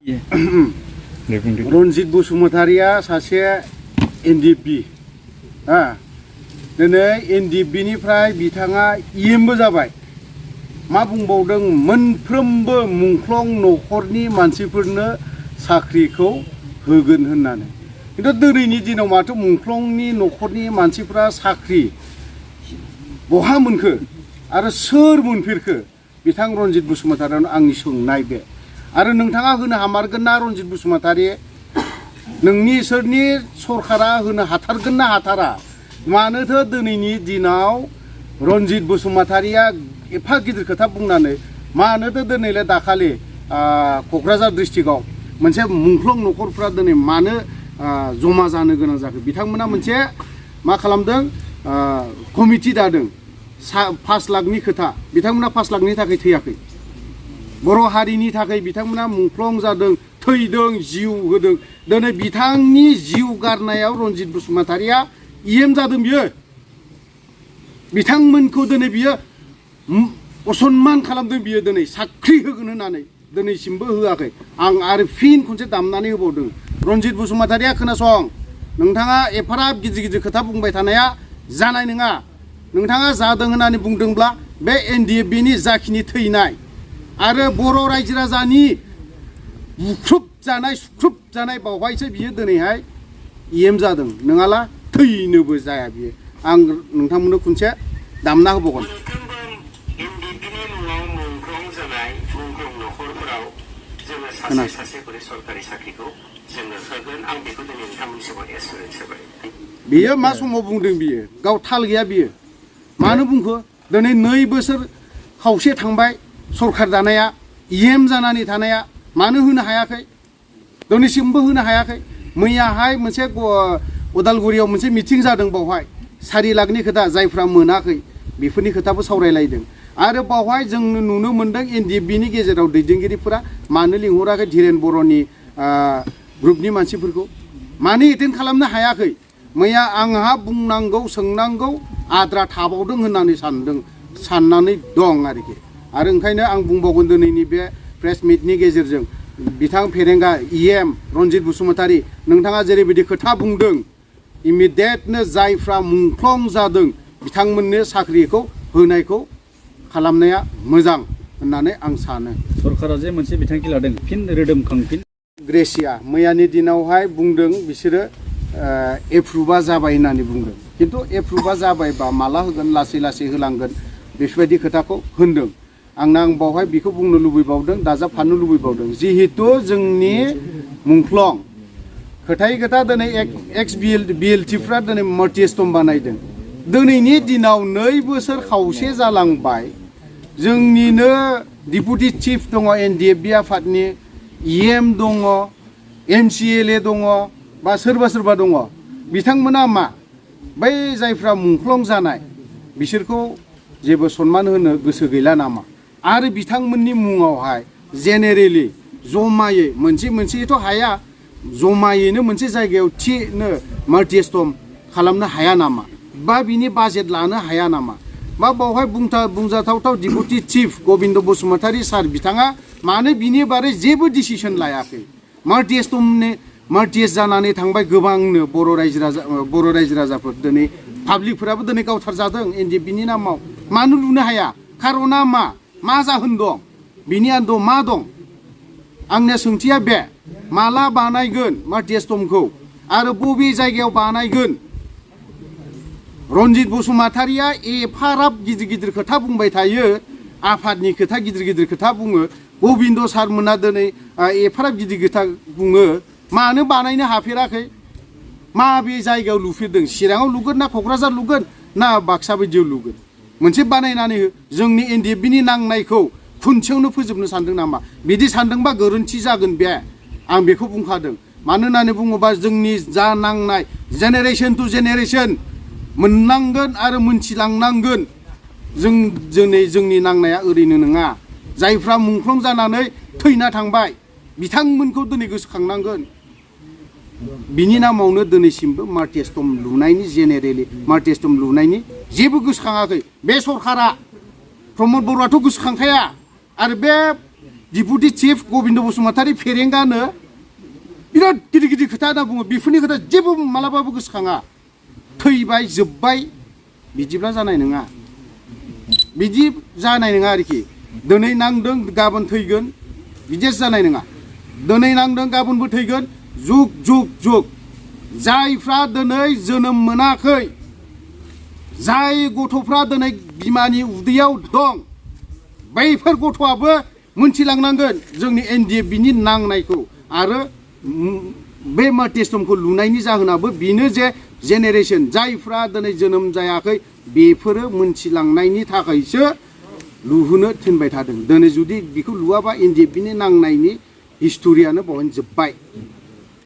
रनजित बसुमतारिया सासे एनडिएफबि दिनै एनडिएफबिनिफ्राय बिथाङा इएमबो जाबाय मा बुंबावदों मोनफ्रोमबो मुंख्लं न'खरनि मानसिफोरनो साख्रिखौ होगोन होननानै खिन्थु दिनैनि दिनाव माथो मुंख्लंनि न'खरनि मानसिफ्रा साख्रि बहा मोनखो आरो सोर मोनफेरखो बिथां रनजित बसुमतारियानो आंनि सोंनाय बे आरो नोंथाङा होनो हामारगोन ना रनजित बसुमतारि नोंनि सोरनि सरकारा होनो हाथारगोन ना हाथारा मानोथो दिनैनि दिनाव रनजित बसुमतारिया एफा गिदिर खोथा बुंनानै मानोथो दिनैलाय दाखालि क'क्राझार डिस्ट्रिक्टआव मोनसे मुंख्लं न'खरफ्रा दिनै मानो जमा जानो गोनां जाखो बिथांमोना मोनसे मा खालामदों कमिटि दादों 5 लाखनि खोथा बिथांमोना 5 लाखनि थाखाय थैयाखै बर' हारिनि थाखाय बिथांमोना मुंख्लं जादों थैदों जिउ होदों दिनै बिथांनि जिउ गारनायाव रनजित बसुमतारिया इएम जादों बियो बिथांमोनखौ दिनै बियो असनमान खालामदों बियो दिनै साख्रि होगोन होननानै दिनैसिमबो होआखै आं आरो फिन खनसे दामनानै होबावदों रनजित बसुमतारिया खोनासं नोंथाङा एफाराब गिदिर गिदिर खोथा बुंबाय थानाया जानाय नङा नोंथाङा जादों होननानै बुंदोंब्ला बे एनडिएफबिनि जाखिनि थैनाय आरो बर' रायजो राजानि बुख्रुब जानाय सुख्रुब जानाय बावहायसो बियो दिनैहाय इएम जादों नङाला थैनोबो जाया बियो आं नोंथांमोननो खनसे दामना होबावगोन बियो मा समाव बुंदों बियो गाव थाल गैया बियो मानो बुंखो दिनै 2 बोसोर खावसे थांबाय सरकार दानाया इएम जानानै थानाया मानो होनो हायाखै दिनैसिमबो होनो हायाखै मैयाहाय मोनसे उदालगुरियाव मोनसे मिटिं जादों बावहाय 4 लाखनि खोथा जायफ्रा मोनाखै बेफोरनि खोथाबो सावरायलायदों आरो बावहाय जों नुनो मोनदों एनडिएफबिनि गेजेराव दैदेनगिरिफोरा मानो लिंहराखै धीरेन बर'नि ग्रुपनि मानसिफोरखौ मानो एटेन्ड खालामनो हायाखै मैया आंहा बुंनांगौ सोंनांगौ आद्रा थाबावदों होननानै साननानै दं आरोखि आरो ओंखायनो आं बुंबावगोन दिनैनि बे प्रेस मिटनि गेजेरजों बिथां फेरेंगा इएम रनजित बसुमतारि नोंथाङा जेरैबायदि खोथा बुंदों इमिडियेटनो जायफ्रा मुंख्लं जादों बिथांमोननो साख्रिखौ होनायखौ खालामनाया मोजां होननानै आं सानो सरकारा जे मोनसे बिथांखि लादों फिन रोदोमखांफिन ग्रेसिया मैयानि दिनावहाय बुंदों बिसोरो एप्रुभा जाबाय होननानै बुंदों खिन्थु एप्रुभा जाबायबा माला होगोन लासै लासै होलांगोन बेफोरबायदि खोथाखौ होनदों आं बावहाय बेखौ बुंनो लुबैबावदों दाजाबफानो लुबैबावदों जिहेतु जोंनि मुंख्लं खोथायै खोथा दिनै एक्स बिएलटिफ्रा दिनै मर्टिएस्टम बानायदों दिनैनि दिनाव 2 बोसोर खावसे जालांबाय जोंनिनो डिपुटि चिफ दङ एनडिएफबि आफादनि इएम दङ एमसिएलए दङ बा सोरबा दङ बिथांमोना मा बै जायफ्रा मुंख्लं जानाय बिसोरखौ जेबो सनमान होनो गोसो गैला नामा आरो बिथांमोननि मुङावहाय जेनेरेलि जमायै मोनसेथ' हाया जमायैनो मोनसे जायगायाव थिनो मर्टिएस्टम खालामनो हाया नामा बा बिनि बाजेट लानो हाया नामा बा बावहाय बुंजाथावथाव डिपुटि चिफ गबिन्द बसुमतारि सार बिथाङा मानो बिनि बारै जेबो डिसिसन लायाखै मर्टिएस जानानै थांबाय गोबांनो बर' रायजो राजाफोर दिनै पाब्लिकफोराबो दिनै गावथारजादों एनडिएफबिनि नामाव मानो लुनो हाया खारना मा जाहोन दं बिनि आन्दोआव मा दं आंनि सोंथिया बे माला बानायगोन मर्टिएस्टमखौ आरो बबे जायगायाव बानायगोन रनजित बसुमतारिया एफाराब गिदिर खोथा बुंबाय थायो आफादनि खोथा गिदिर खोथा बुङो गबिन्द सारमोना दिनै एफाराब गिदिर खोथा बुङो मानो बानायनो हाफेराखै माबे जायगायाव लुफेरदों चिराङाव लुगोन ना क'क्राझार लुगोन ना बाक्सा बायदियाव लुगोन मोनसे बानायनानै हो जोंनि एनडिएफबिनि नांनायखौ खुनसेयावनो फोजोबनो सानदों नामा बिदि सानदोंबा गोरोन्थि जागोन बे आं बेखौ बुंखादों मानो होननानै बुङोबा जोंनि जा नांनाय जेनेरेसन टु जेनेरेसन मोननांगोन आरो मोनथिलांनांगोन जोंनि नांनाया ओरैनो नङा जायफ्रा मुंख्लं जानानै थैना थांबाय बिथांमोनखौ दिनै गोसोखांनांगोन बिनि नामावनो दिनैसिमबो मर्टिएस्टम लुनायनि जेनेरेलि मर्टिएस्टम लुनायनि जेबो गोसोखाङाखै बे सरकारा प्रमद बर'आथ' गोसोखांखाया आरो बे डिपुटि चिफ गबिन्द बसुमतारी फेरेंगानो बिराद गिदिर गिदिर खोथा होनना बुङो बेफोरनि खोथा जेबो मालाबाबो गोसोखाङा थैबाय जोब्बाय बिदिब्ला जानाय नङा बिदि जानाय नङा आरोखि दिनै नांदों गाबोन थैगोन बिदि जानाय नङा दिनै नांदों गाबोनबो थैगोन जुग जुग जुग जायफ्रा दिनै जोनोम मोनाखै जाय गथ'फ्रा दिनै बिमानि उदैयाव दं बैफोर गथ'आबो मोनथिलांनांगोन जोंनि एनडिएफबिनि नांनायखौ आरो बे टेस्टमखौ लुनायनि जाहोनाबो बेनो जे जेनेरेशन जायफ्रा दिनै जोनोम जायाखै बेफोरो मोनथिलांनायनि थाखायसो लुहोनो थिनबाय थादों दिनै जुदि बेखौ लुवाबा एनडिएफबिनि नांनायनि हिस्ट'रियानो बहायनो जोब्बाय